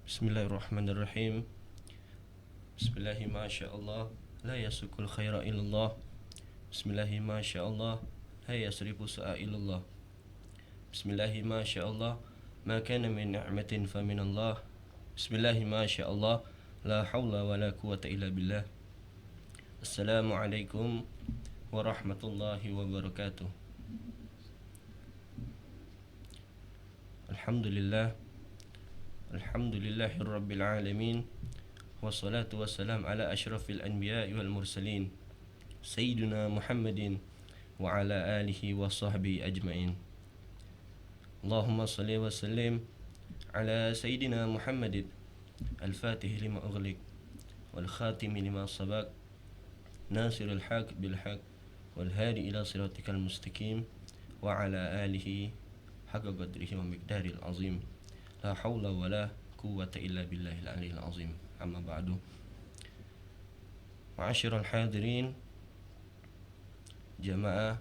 Bismillahirrahmanirrahim. Bismillahi ma Allah, la yasukul khaira illallah. Bismillahi ma Allah, la yasrifu sa'a illallah. Bismillahi ma Allah, ma kana min ni'matin fa min Allah. Bismillahi ma Allah, la hawla wa la quwwata illa billah. Assalamualaikum warahmatullahi wabarakatuh. Alhamdulillah, alhamdulillahi rabbil alamin. Wassalatu wassalam ala ashrafil anbiya'i wal mursalin, Sayyidina Muhammadin wa ala alihi wa sahbihi ajma'in. Allahumma salli wa sallim ala Sayyidina Muhammadin al-fatih lima ughliq wal khatimi lima sabaq, nasirul haq bil haq wal hadi ila siratikal mustaqim, wa ala alihi haqqa qadrihi wa miqdaril azim. La hawla wa la quwwata illa billahil aliyyil azim. Amma ba'du. Ma'asyiral hadirin, jamaah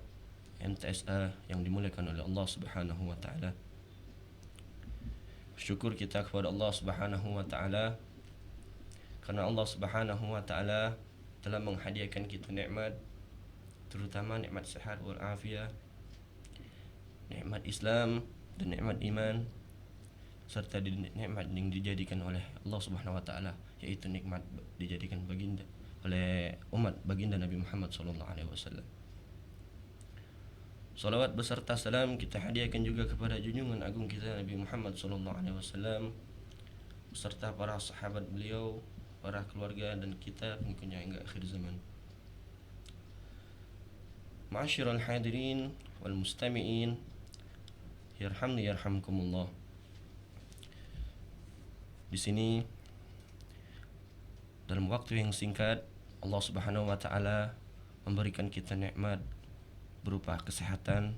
MTSA yang dimuliakan oleh Allah Subhanahu wa taala. Syukur kita kepada Allah Subhanahu wa taala karena Allah Subhanahu wa taala telah menghadiahkan kita nikmat, terutama nikmat sihat wal afiat, nikmat Islam dan nikmat iman, serta nikmat yang dijadikan oleh Allah Subhanahu wa taala, yaitu nikmat dijadikan baginda oleh umat baginda Nabi Muhammad sallallahu alaihi wasallam. Salawat beserta salam kita hadiahkan juga kepada junjungan agung kita Nabi Muhammad sallallahu alaihi wasallam beserta para sahabat beliau, para keluarga dan kita pengikutnya hingga akhir zaman. Ma'asyiral hadirin wal mustami'in, yarhamni yarhamkumullah. Di sini dalam waktu yang singkat Allah Subhanahu wa taala memberikan kita nikmat berupa kesehatan.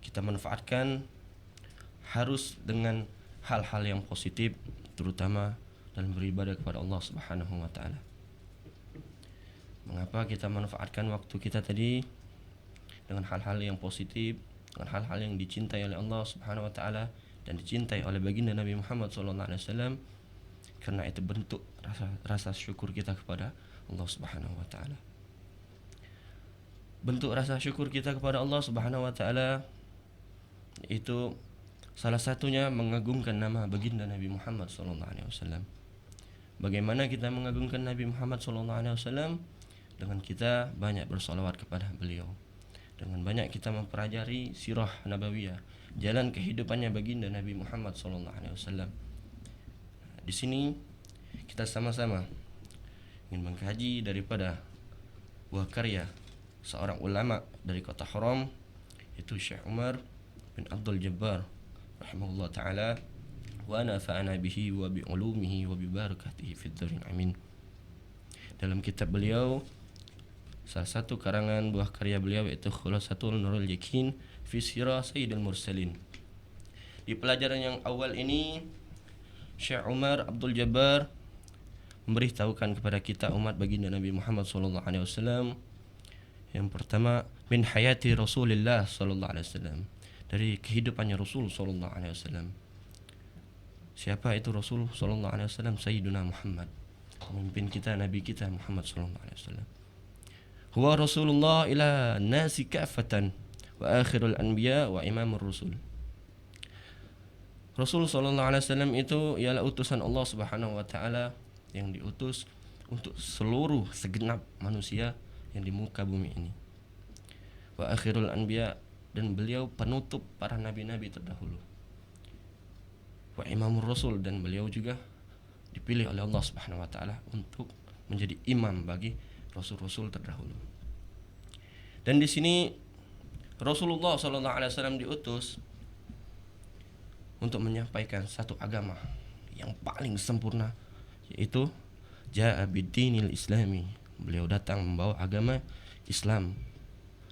Kita manfaatkan harus dengan hal-hal yang positif, terutama dalam beribadah kepada Allah Subhanahu wa taala. Mengapa kita manfaatkan waktu kita tadi dengan hal-hal yang positif, dengan hal-hal yang dicintai oleh Allah Subhanahu wa taala dan dicintai oleh baginda Nabi Muhammad sallallahu alaihi wasallam? Karena itu bentuk rasa syukur kita kepada Allah Subhanahu wa taala. Bentuk rasa syukur kita kepada Allah Subhanahu wa taala itu salah satunya mengagungkan nama baginda Nabi Muhammad sallallahu alaihi wasallam. Bagaimana kita mengagungkan Nabi Muhammad sallallahu alaihi wasallam? Dengan kita banyak bersolawat kepada beliau, dengan banyak kita mempelajari sirah nabawiyah, jalan kehidupannya baginda Nabi Muhammad sallallahu alaihi wasallam. Di sini kita sama-sama ingin mengkaji daripada buah karya seorang ulama dari kota Haram, yaitu Syekh Umar bin Abdul Jabbar rahimahullah taala, wa nafa'ana bihi wa bi ulumihi wa bi barakatihi fid dharin amin. Dalam kitab beliau, salah satu karangan buah karya beliau yaitu Khulasatul Nurul Yakin fi Sirah Sayyidil Mursalin. Di pelajaran yang awal ini Syekh Umar Abdul Jabbar memberitahukan kepada kita umat baginda Nabi Muhammad sallallahu alaihi wasallam, yang pertama min hayati Rasulullah sallallahu alaihi wasallam, dari kehidupannya Rasul sallallahu alaihi wasallam. Siapa itu Rasul sallallahu alaihi wasallam? Sayyiduna Muhammad, pemimpin kita, nabi kita Muhammad sallallahu alaihi wasallam. Huwa Rasulullah ila nasi kafatan wa akhirul anbiya wa imamur rusul. Rasul sallallahu alaihi wasallam itu ialah utusan Allah Subhanahu wa taala yang diutus untuk seluruh segenap manusia yang di muka bumi ini. Wa akhirul anbiya, dan beliau penutup para nabi-nabi terdahulu. Wa imamur rasul, dan beliau juga dipilih oleh Allah Subhanahu wa taala untuk menjadi imam bagi rasul-rasul terdahulu. Dan di sini Rasulullah sallallahu alaihi wasallam diutus untuk menyampaikan satu agama yang paling sempurna, yaitu ja'a bid-dinil islami. Beliau datang membawa agama Islam.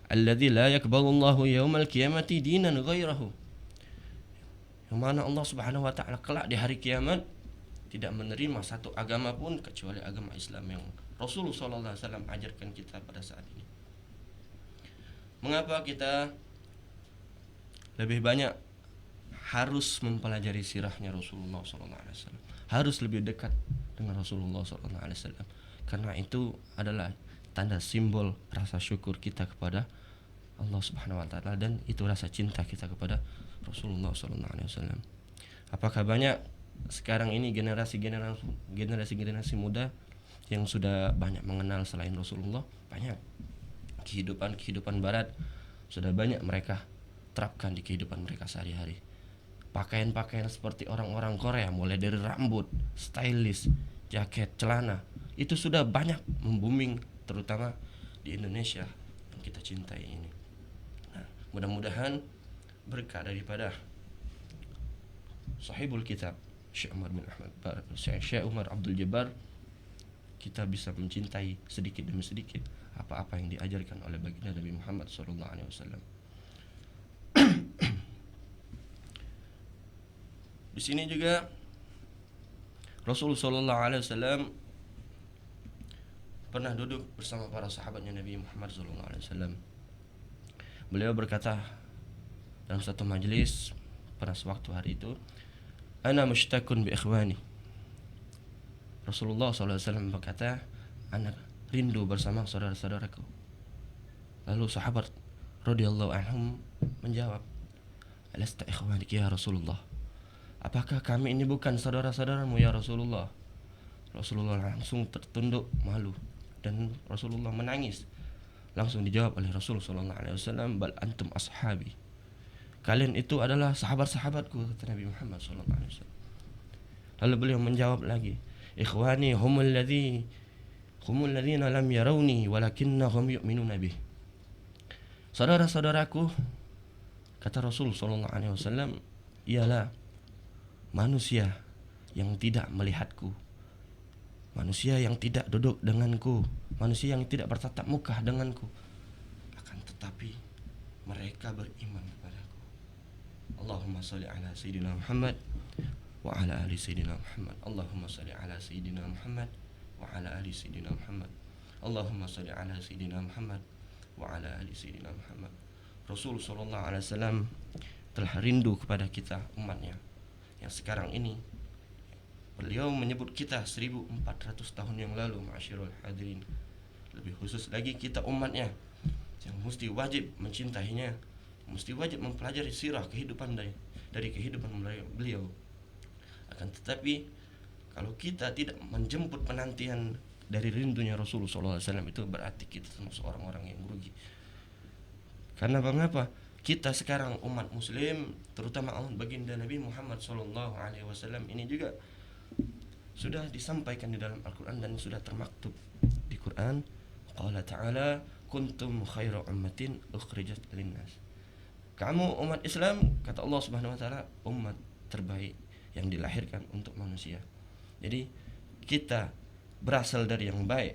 Alladzi la yaqbalullahu yaumal qiyamati dinan ghairahu. Yang mana Allah Subhanahu wa taala kelak di hari kiamat tidak menerima satu agama pun kecuali agama Islam yang Rasulullah sallallahu alaihi wasallam ajarkan kita pada saat ini. Mengapa kita lebih banyak harus mempelajari sirahnya Rasulullah SAW, harus lebih dekat dengan Rasulullah SAW, karena itu adalah tanda simbol rasa syukur kita kepada Allah Subhanahu Wa Taala, dan itu rasa cinta kita kepada Rasulullah SAW. Apakah banyak sekarang ini generasi muda yang sudah banyak mengenal selain Rasulullah? Banyak. Kehidupan Barat sudah banyak mereka terapkan di kehidupan mereka sehari-hari. Pakaian-pakaian seperti orang-orang Korea, mulai dari rambut, stylish, jaket, celana, itu sudah banyak membuming, terutama di Indonesia yang kita cintai ini. Nah, mudah-mudahan berkah daripada sahibul kitab Syekh Umar Abdul Jabbar, kita bisa mencintai sedikit demi sedikit apa-apa yang diajarkan oleh baginda Nabi Muhammad SAW. Di sini juga Rasulullah SAW pernah duduk bersama para sahabatnya Nabi Muhammad SAW. Beliau berkata dalam satu majelis pada sewaktu hari itu, "Ana mushtaqun bi ikhwani." Rasulullah SAW berkata, "Ana rindu bersama saudara-saudaraku." Lalu sahabat radhiyallahu anhum menjawab, "Alasta ikhwanik ya Rasulullah?" Apakah kami ini bukan saudara-saudaramu ya Rasulullah? Rasulullah langsung tertunduk malu dan Rasulullah menangis. Langsung dijawab oleh Rasulullah SAW, "Bal antum ashabi." Kalian itu adalah sahabat-sahabatku, kata Nabi Muhammad SAW. Lalu beliau menjawab lagi, "Ikhwani humul ladzina lam yarawni walakinnahum yu'minuna bih." Saudara-saudaraku, kata Rasul SAW, ialah manusia yang tidak melihatku, manusia yang tidak duduk denganku, manusia yang tidak bertatap muka denganku, akan tetapi mereka beriman kepadaku. Allahumma salli ala Sayyidina Muhammad wa ala ali Sayyidina Muhammad. Allahumma salli ala Sayyidina Muhammad wa ala ali Sayyidina Muhammad. Allahumma salli ala Sayyidina Muhammad wa ala ali Sayyidina Muhammad. Rasul sallallahu alaihi wasallam telah rindu kepada kita umatnya yang sekarang ini. Beliau menyebut kita 1400 tahun yang lalu, ma'asyiral hadirin. Lebih khusus lagi kita umatnya yang mesti wajib mencintainya, mesti wajib mempelajari sirah kehidupan dari kehidupan beliau. Akan tetapi kalau kita tidak menjemput penantian dari rindunya Rasulullah SAW, itu berarti kita termasuk orang-orang yang merugi. Karena mengapa? Kita sekarang umat muslim, terutama baginda Nabi Muhammad SAW ini juga sudah disampaikan di dalam Al-Quran dan sudah termaktub di Quran. Qala ta'ala, kuntum khaira ummatin ukhrijat linnas. Kamu umat Islam, kata Allah Subhanahu wa taala, umat terbaik yang dilahirkan untuk manusia. Jadi kita berasal dari yang baik,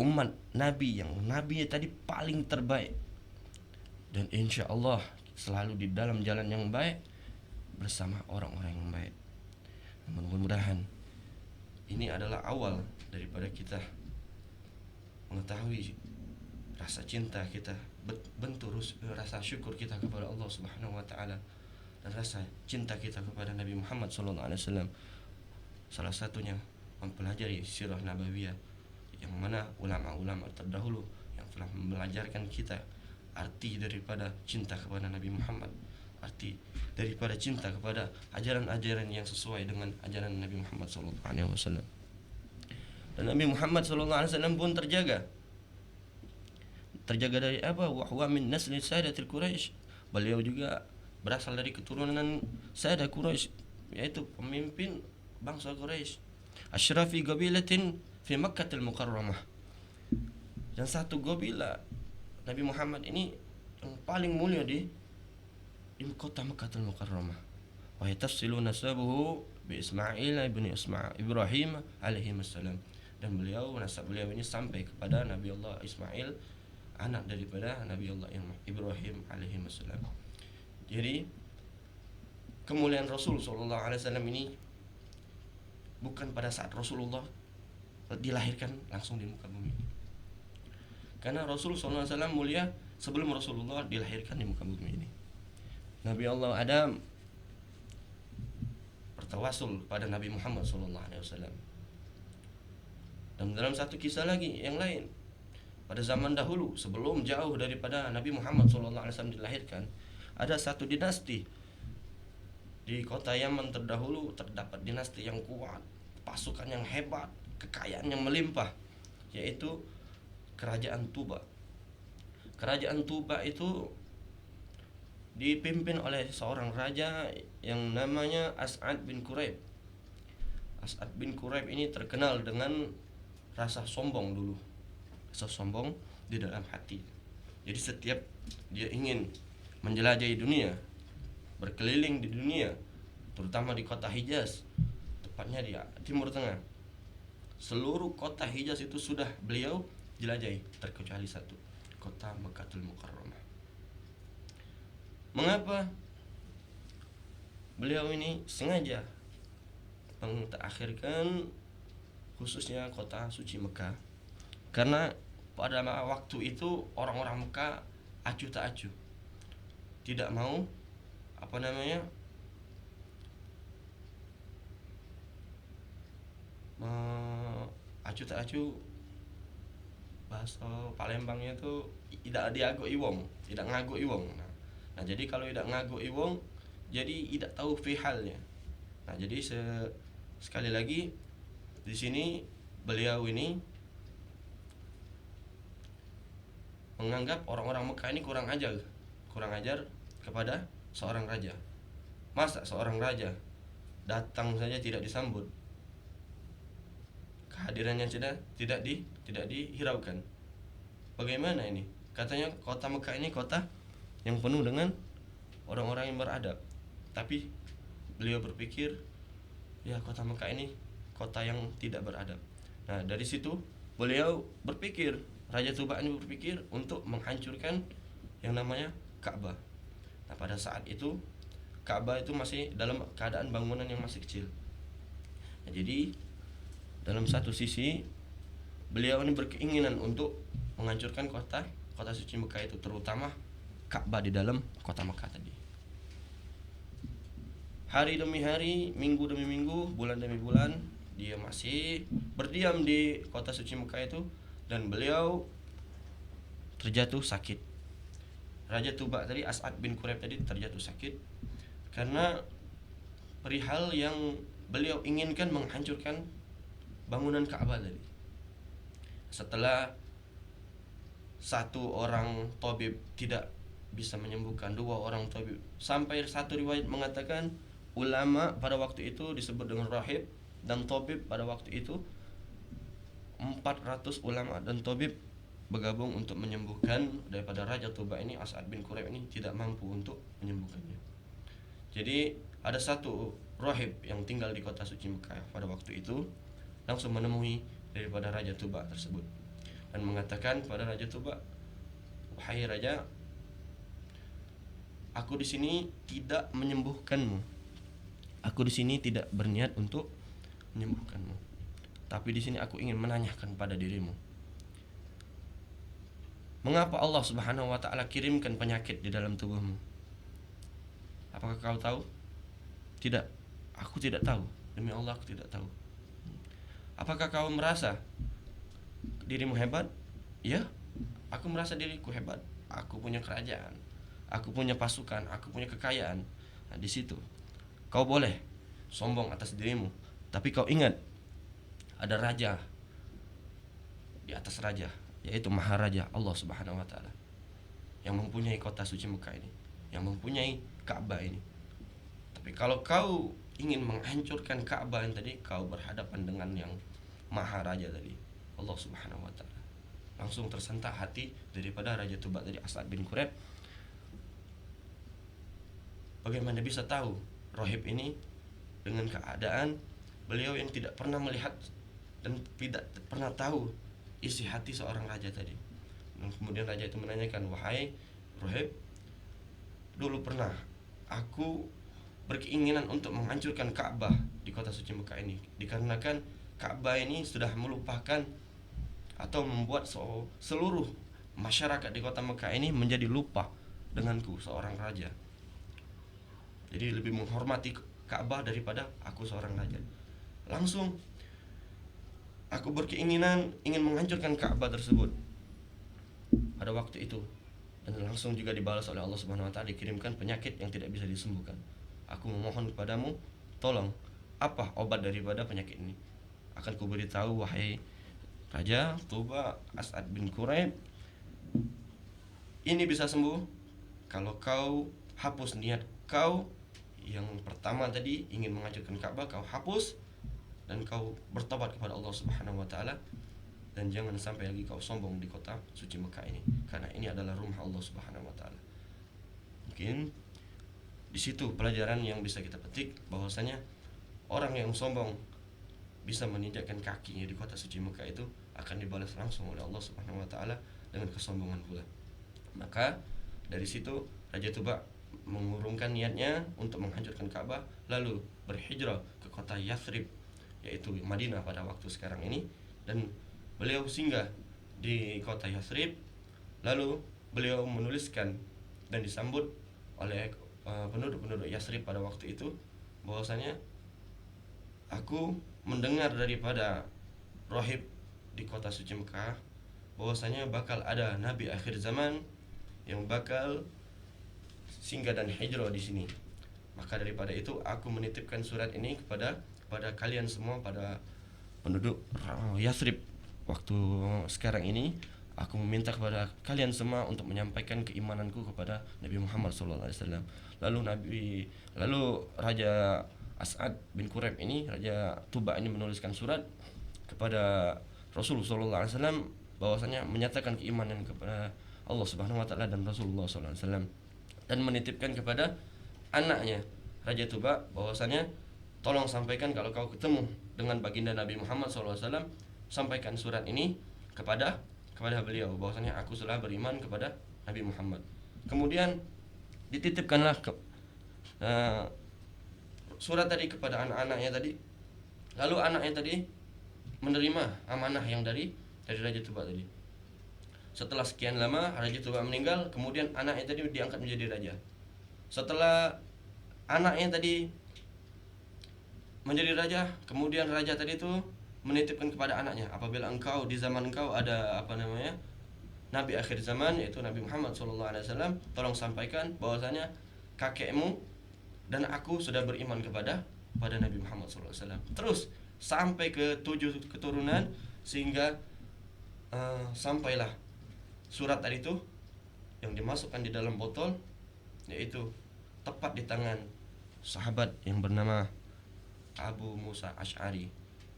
umat Nabi yang Nabi tadi paling terbaik, dan insya Allah selalu di dalam jalan yang baik bersama orang-orang yang baik. Mudah-mudahan ini adalah awal daripada kita mengetahui rasa cinta kita, bentuk rasa syukur kita kepada Allah Subhanahu wa taala, dan rasa cinta kita kepada Nabi Muhammad SAW. Salah satunya mempelajari sirah nabawiyah, yang mana ulama-ulama terdahulu yang telah mengajarkan kita arti daripada cinta kepada Nabi Muhammad, arti daripada cinta kepada ajaran-ajaran yang sesuai dengan ajaran Nabi Muhammad SAW. Dan Nabi Muhammad SAW pun terjaga dari apa? Wa huwa min nasli Sayyidatil Quraisy. Beliau juga berasal dari keturunan Sayyidah Quraisy, yaitu pemimpin bangsa Quraisy. Asyrafi qabilatin fi Makkah al-Mukarramah. Dan satu qabilah Nabi Muhammad ini yang paling mulia di kota Makkah al-Mukarramah. Wa yatasilu nasabuhu bi Ismail ibn Ibrahim alaihi wassalam. Dan nasab beliau ini sampai kepada Nabi Allah Ismail, anak daripada Nabi Allah Ibrahim alaihi wassalam. Jadi kemuliaan Rasul sallallahu alaihi wasallam ini bukan pada saat Rasulullah dilahirkan langsung di muka bumi. Karena Rasul sallallahu alaihi wasallam mulia sebelum Rasulullah dilahirkan di muka bumi ini. Nabi Allah Adam bertawasul pada Nabi Muhammad SAW. Dan dalam satu kisah lagi yang lain, pada zaman dahulu sebelum jauh daripada Nabi Muhammad SAW dilahirkan, ada satu dinasti di kota Yaman terdahulu. Terdapat dinasti yang kuat, pasukan yang hebat, kekayaan yang melimpah, yaitu kerajaan Tuba. Kerajaan Tuba itu dipimpin oleh seorang raja yang namanya As'ad bin Quraib. As'ad bin Quraib ini terkenal dengan rasa sombong dulu, rasa sombong di dalam hati. Jadi setiap dia ingin menjelajahi dunia, berkeliling di dunia, terutama di kota Hijaz, tepatnya di Timur Tengah, seluruh kota Hijaz itu sudah beliau jelajahi, terkecuali satu, kota Mekkatul Mukarramah. Mengapa beliau ini sengaja mentakhirkan khususnya kota suci Mekah? Karena pada waktu itu orang-orang Mekah acuh tak acuh, tidak mau acuh tak acuh, bahasa Palembangnya itu tidak diagoi wong, tidak ngagoi wong. Nah, jadi kalau tidak ngagoi wong, jadi tidak tahu fihalnya. Nah, jadi sekali lagi di sini beliau ini menganggap orang-orang Mekah ini kurang ajar kepada seorang raja. Masa seorang raja datang saja tidak disambut, kehadirannya tidak dihiraukan. Bagaimana ini? Katanya kota Mekah ini kota yang penuh dengan orang-orang yang beradab. Tapi beliau berpikir, ya kota Mekah ini kota yang tidak beradab. Nah, dari situ beliau berpikir, Raja Tuba ini berpikir untuk menghancurkan yang namanya Ka'bah. Nah, pada saat itu Ka'bah itu masih dalam keadaan bangunan yang masih kecil. Nah, jadi dalam satu sisi beliau ini berkeinginan untuk menghancurkan kota suci Mekah itu, terutama Ka'bah di dalam kota Mekah tadi. Hari demi hari, minggu demi minggu, bulan demi bulan, dia masih berdiam di kota suci Mekah itu, dan beliau terjatuh sakit. Raja Tuba tadi, As'ad bin Quraib tadi, terjatuh sakit karena perihal yang beliau inginkan menghancurkan bangunan Ka'bah tadi. Setelah satu orang tabib tidak bisa menyembuhkan, dua orang tabib, sampai satu riwayat mengatakan ulama pada waktu itu disebut dengan rahib dan tabib pada waktu itu 400 ulama dan tabib bergabung untuk menyembuhkan daripada Raja Tuba ini. As'ad bin Quraib ini tidak mampu untuk menyembuhkannya. Jadi ada satu rahib yang tinggal di kota suci Mekah pada waktu itu langsung menemui daripada Raja Tuba tersebut dan mengatakan pada Raja Tuba, "Wahai Raja, aku di sini tidak menyembuhkanmu. Aku di sini tidak berniat untuk menyembuhkanmu. Tapi di sini aku ingin menanyakan pada dirimu, mengapa Allah Subhanahu wa taala kirimkan penyakit di dalam tubuhmu? Apakah kau tahu?" "Tidak, aku tidak tahu. Demi Allah aku tidak tahu." "Apakah kau merasa dirimu hebat?" "Ya, aku merasa diriku hebat. Aku punya kerajaan, aku punya pasukan, aku punya kekayaan." Nah, di situ kau boleh sombong atas dirimu, tapi kau ingat ada raja di atas raja, yaitu Maharaja Allah Subhanahu wa taala, yang mempunyai kota suci Mekah ini, yang mempunyai Ka'bah ini. Tapi kalau kau ingin menghancurkan Ka'bah yang tadi, kau berhadapan dengan yang Maharaja tadi, Allah Subhanahu wa taala. Langsung tersentak hati daripada Raja Tuba tadi, As'ad bin Quraib. Bagaimana bisa tahu rahib ini dengan keadaan beliau yang tidak pernah melihat dan tidak pernah tahu isi hati seorang raja tadi. Dan kemudian raja itu menanyakan, "Wahai rahib, dulu pernah aku berkeinginan untuk menghancurkan Ka'bah di kota suci Mekah ini, dikarenakan Ka'bah ini sudah melupakan atau membuat seluruh masyarakat di kota Mekah ini menjadi lupa denganku seorang raja. Jadi lebih menghormati Ka'bah daripada aku seorang raja. Langsung aku berkeinginan ingin menghancurkan Ka'bah tersebut pada waktu itu, dan langsung juga dibalas oleh Allah Subhanahu wa taala, dikirimkan penyakit yang tidak bisa disembuhkan. Aku memohon kepadamu, tolong, apa obat daripada penyakit ini? Akan kuberitahu wahai Raja Tuba As'ad bin Quraib, ini bisa sembuh kalau kau hapus niat kau yang pertama tadi ingin menghancurkan Ka'bah, kau hapus dan kau bertobat kepada Allah Subhanahu wa taala, dan jangan sampai lagi kau sombong di kota suci Mekah ini, karena ini adalah rumah Allah Subhanahu wa taala. Mungkin di situ pelajaran yang bisa kita petik, bahwasanya orang yang sombong bisa menginjakkan kakinya di kota suci Mekah itu akan dibalas langsung oleh Allah Subhanahu wa taala dengan kesombongan pula. Maka dari situ Raja Tuba mengurungkan niatnya untuk menghancurkan Ka'bah, lalu berhijrah ke kota Yathrib, yaitu Madinah pada waktu sekarang ini, dan beliau singgah di kota Yathrib. Lalu beliau menuliskan dan disambut oleh penduduk-penduduk Yathrib pada waktu itu, bahwasanya aku mendengar daripada rohib di kota suci Mekah bahwasanya bakal ada nabi akhir zaman yang bakal singgah dan hijrah di sini. Maka daripada itu aku menitipkan surat ini kepada kalian semua, pada penduduk Yathrib waktu sekarang ini. Aku meminta kepada kalian semua untuk menyampaikan keimananku kepada Nabi Muhammad SAW. Lalu Raja As'ad bin Quraib ini, Raja Tuba ini menuliskan surat kepada Rasulullah SAW bahwasanya menyatakan keimanan kepada Allah Subhanahu wa taala dan Rasulullah SAW, dan menitipkan kepada anaknya Raja Tuba bahwasanya tolong sampaikan kalau kau ketemu dengan baginda Nabi Muhammad SAW, sampaikan surat ini kepada beliau bahwasanya aku telah beriman kepada Nabi Muhammad. Kemudian dititipkanlah surat tadi kepada anak-anaknya tadi. Lalu anaknya tadi menerima amanah yang dari Raja Tuba tadi. Setelah sekian lama Raja Tuba meninggal, kemudian anaknya tadi diangkat menjadi raja. Setelah anaknya tadi menjadi raja, kemudian raja tadi itu menitipkan kepada anaknya, apabila engkau di zaman engkau ada nabi akhir zaman, yaitu Nabi Muhammad SAW, tolong sampaikan bahwasanya kakekmu dan aku sudah beriman kepada Nabi Muhammad SAW. Terus sampai ke 7 keturunan, sehingga sampailah surat tadi itu yang dimasukkan di dalam botol, yaitu tepat di tangan sahabat yang bernama Abu Musa Asy'ari.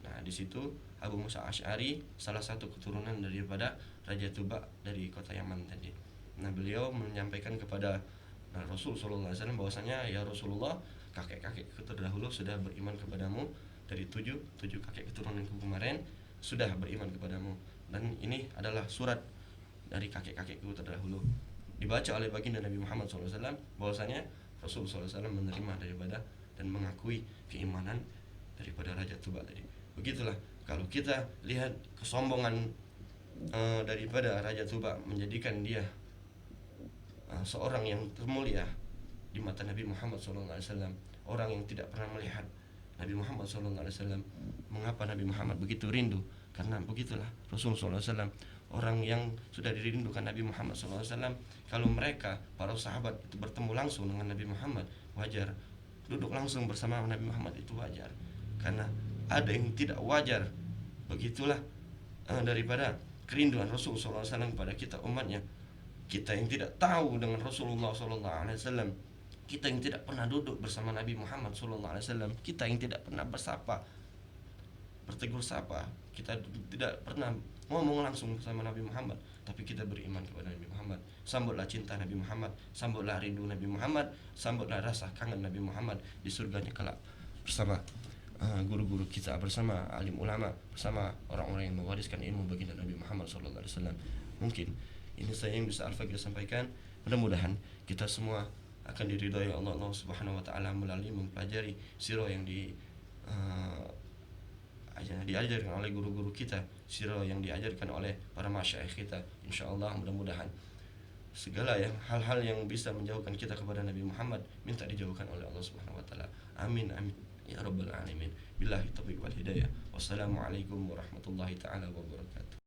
Nah, di situ Abu Musa Asy'ari salah satu keturunan daripada Raja Tuba dari kota Yaman tadi. Nah, beliau menyampaikan kepada Rasul sallallahu alaihi wasallam bahwasanya, ya Rasulullah, kakek-kakek terdahulu sudah beriman kepadamu, dari tujuh kakek keturunanku kemarin sudah beriman kepadamu, dan ini adalah surat dari kakek-kakekku terdahulu. Dibaca oleh baginda Nabi Muhammad SAW bahwasanya Rasul SAW menerima daripada dan mengakui keimanan daripada Raja Tuba tadi. Begitulah kalau kita lihat kesombongan daripada Raja Tuba menjadikan dia seorang yang termulia di mata Nabi Muhammad SAW, orang yang tidak pernah melihat Nabi Muhammad SAW. Mengapa Nabi Muhammad begitu rindu? Karena begitulah Rasulullah SAW, orang yang sudah dirindukan Nabi Muhammad SAW. Kalau mereka, para sahabat itu bertemu langsung dengan Nabi Muhammad, wajar. Duduk langsung bersama Nabi Muhammad itu wajar. Karena ada yang tidak wajar. Begitulah daripada kerinduan Rasulullah SAW kepada kita umatnya. Kita yang tidak tahu dengan Rasulullah SAW, kita yang tidak pernah duduk bersama Nabi Muhammad SAW, kita yang tidak pernah bertegur sapa, kita tidak pernah ngomong langsung bersama Nabi Muhammad, tapi kita beriman kepada Nabi Muhammad. Sambutlah cinta Nabi Muhammad, sambutlah rindu Nabi Muhammad, sambutlah rasa kangen Nabi Muhammad di surganya kelak bersama guru-guru kita, bersama alim ulama, bersama orang-orang yang mewariskan ilmu baginda Nabi Muhammad SAW. Mungkin ini saya yang bisa Al-Fakir sampaikan. Mudah-mudahan kita semua akan diridhai Allah Subhanahu wa taala melalui mempelajari sirah yang diajarkan oleh guru-guru kita, sirah yang diajarkan oleh para masyayikh kita. Insyaallah mudah-mudahan segala yang hal-hal yang bisa menjauhkan kita kepada Nabi Muhammad minta dijauhkan oleh Allah Subhanahu wa taala. Amin amin ya rabbal alamin. Billahi taufiq wal hidayah. Wassalamualaikum warahmatullahi taala wabarakatuh.